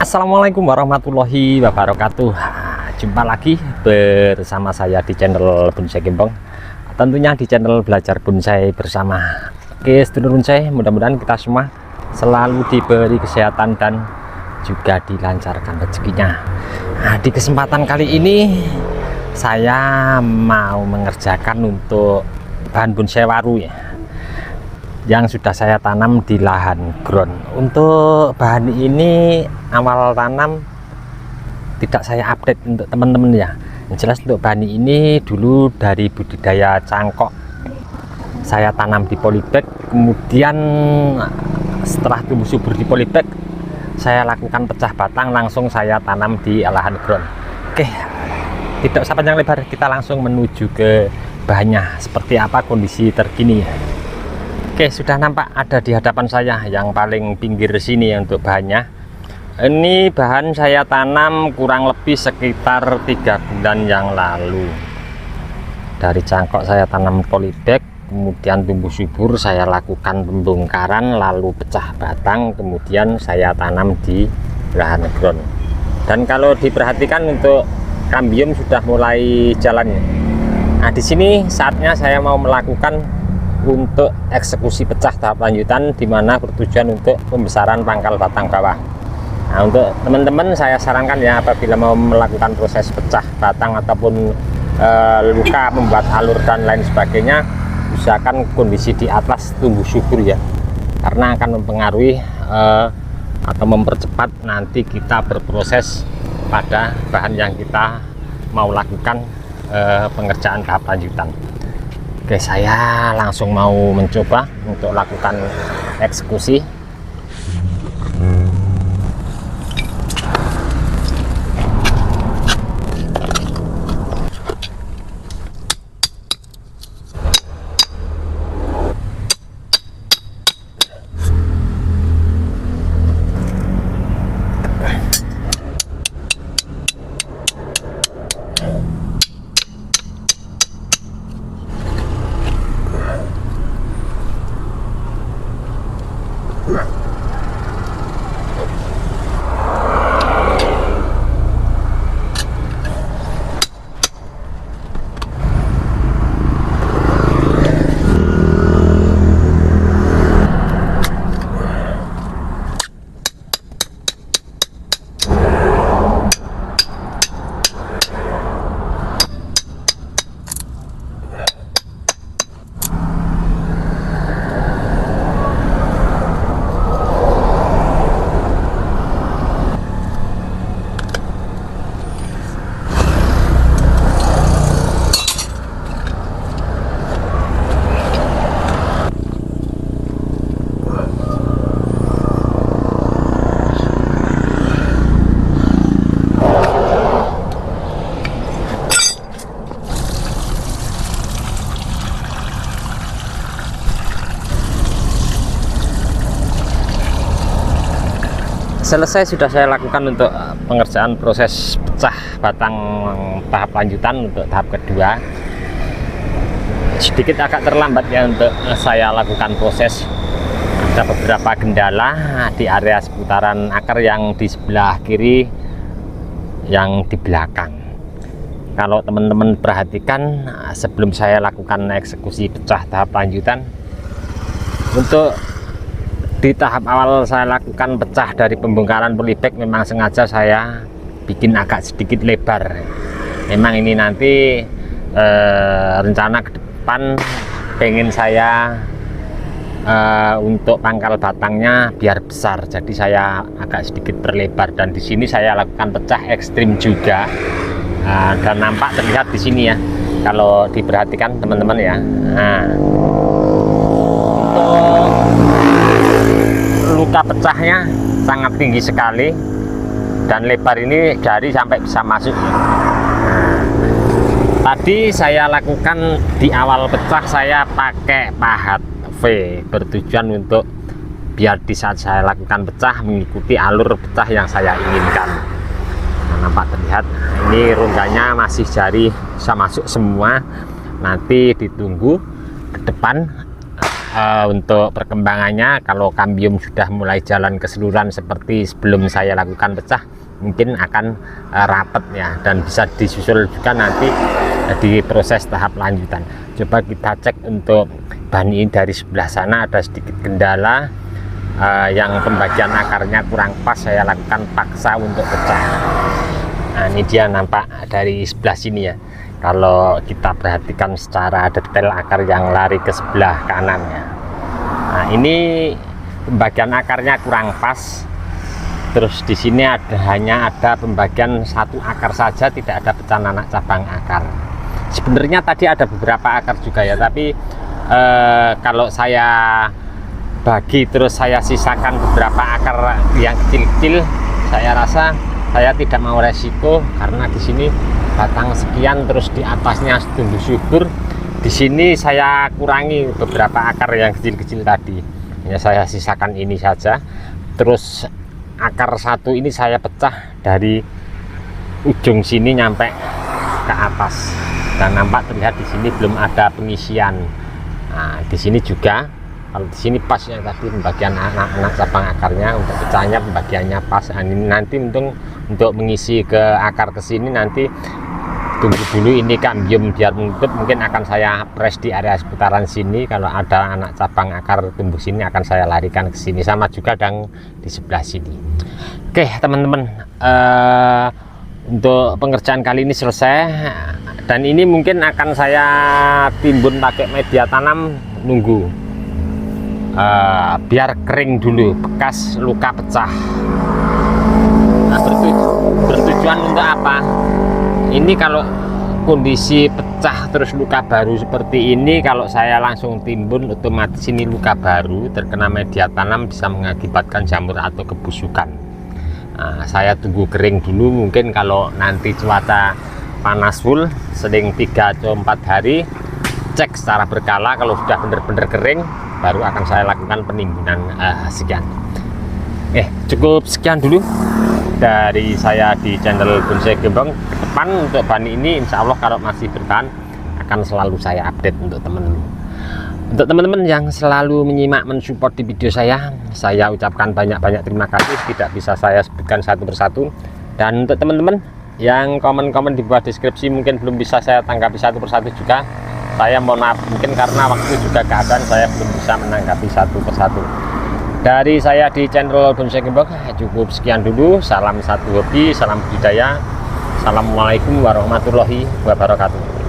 Assalamualaikum warahmatullahi wabarakatuh. Jumpa lagi bersama saya di channel Bonsai Gembong, tentunya di channel Belajar Bonsai Bersama. Oke sedulur bonsai, mudah-mudahan kita semua selalu diberi kesehatan dan juga dilancarkan rezekinya. Di kesempatan kali ini saya mau mengerjakan untuk bahan bonsai waru ya, yang sudah saya tanam di lahan ground. Untuk bahan ini awal tanam tidak saya update untuk teman-teman ya. Yang jelas untuk bahan ini dulu dari budidaya cangkok saya tanam di polybag, kemudian setelah tumbuh subur di polybag saya lakukan pecah batang, langsung saya tanam di lahan ground. Oke, tidak usah panjang lebar, kita langsung menuju ke bahannya seperti apa kondisi terkini ya. Oke, sudah nampak ada di hadapan saya yang paling pinggir sini untuk bahannya. Ini bahan saya tanam kurang lebih sekitar 3 bulan yang lalu. Dari cangkok saya tanam polybag, kemudian tumbuh subur saya lakukan pembongkaran, lalu pecah batang, kemudian saya tanam di lahan ground. Dan kalau diperhatikan untuk kambium sudah mulai jalan. Nah, di sini saatnya saya mau melakukan untuk eksekusi pecah tahap lanjutan, dimana bertujuan untuk pembesaran pangkal batang bawah. Nah, untuk teman-teman saya sarankan ya, apabila mau melakukan proses pecah batang ataupun luka membuat alur dan lain sebagainya, usahakan kondisi di atas tumbuh subur ya, karena akan mempengaruhi atau mempercepat nanti kita berproses pada bahan yang kita mau lakukan pengerjaan tahap lanjutan. Oke, saya langsung mau mencoba untuk lakukan eksekusi. Selesai sudah saya lakukan untuk pengerjaan proses pecah batang tahap lanjutan untuk tahap kedua. Sedikit agak terlambat ya untuk saya lakukan proses. Ada beberapa kendala di area seputaran akar yang di sebelah kiri, yang di belakang. Kalau teman-teman perhatikan, sebelum saya lakukan eksekusi pecah tahap lanjutan, untuk di tahap awal saya lakukan pecah dari pembongkaran polybag, memang sengaja saya bikin agak sedikit lebar. Memang ini nanti rencana ke depan pengen saya untuk pangkal batangnya biar besar, jadi saya agak sedikit berlebar. Dan di sini saya lakukan pecah ekstrim juga, dan nampak terlihat di sini ya, kalau diperhatikan teman-teman ya. Nah, luka pecahnya sangat tinggi sekali, dan lebar ini jari sampai bisa masuk. Tadi saya lakukan di awal pecah saya pakai pahat V, bertujuan untuk biar di saat saya lakukan pecah mengikuti alur pecah yang saya inginkan. Nah, nampak terlihat ini rongganya masih jari bisa masuk semua. Nanti ditunggu ke depan untuk perkembangannya, kalau kambium sudah mulai jalan keseluruhan seperti sebelum saya lakukan pecah, mungkin akan rapet ya, dan bisa disusul juga nanti di proses tahap lanjutan. Coba kita cek untuk bahan ini dari sebelah sana, ada sedikit kendala yang pembagian akarnya kurang pas, saya lakukan paksa untuk pecah. Nah, ini dia nampak dari sebelah sini ya, kalau kita perhatikan secara detail akar yang lari ke sebelah kanan ya. Nah, ini pembagian akarnya kurang pas. Terus di sini hanya ada pembagian satu akar saja, tidak ada pecahan anak cabang akar. Sebenarnya tadi ada beberapa akar juga ya, tapi kalau saya bagi terus saya sisakan beberapa akar yang kecil-kecil, saya rasa saya tidak mau resiko, karena di sini batang sekian terus di atasnya tumbuh subur. Di sini saya kurangi beberapa akar yang kecil-kecil tadi, ya saya sisakan ini saja. Terus akar satu ini saya pecah dari ujung sini nyampe ke atas, dan nampak terlihat di sini belum ada pengisian. Nah, di sini juga, kalau di sini pas ya tadi pembagian anak-anak cabang akarnya, untuk pecahnya pembagiannya pas. Nah, ini nanti untuk mengisi ke akar ke sini, nanti tunggu dulu ini kambium biar mungkin akan saya press di area seputaran sini. Kalau ada anak cabang akar tumbuh sini akan saya larikan ke sini, sama juga dan di sebelah sini. Oke teman-teman, untuk pengerjaan kali ini selesai, dan ini mungkin akan saya timbun pakai media tanam, nunggu biar kering dulu bekas luka pecah. Nah, bertujuan untuk apa? Ini kalau kondisi pecah terus luka baru seperti ini, kalau saya langsung timbun, otomatis ini luka baru terkena media tanam bisa mengakibatkan jamur atau kebusukan. Nah, saya tunggu kering dulu. Mungkin kalau nanti cuaca panas full seling 3 atau 4 hari, cek secara berkala. Kalau sudah benar-benar kering, baru akan saya lakukan penimbunan sekian. Cukup sekian dulu dari saya di channel Bonsai Gembong. Ke depan untuk bahan ini insya Allah kalau masih bertahan, akan selalu saya update untuk teman-teman. Untuk teman-teman yang selalu menyimak, mensupport di video saya ucapkan banyak-banyak terima kasih, tidak bisa saya sebutkan satu persatu. Dan untuk teman-teman yang komen-komen di bawah deskripsi mungkin belum bisa saya tanggapi satu persatu juga, saya mohon maaf, mungkin karena waktu juga keadaan saya belum bisa menanggapi satu persatu. Dari saya di channel Bonsai Gembong cukup sekian dulu. Salam satu hobi, salam budidaya. Assalamualaikum warahmatullahi wabarakatuh.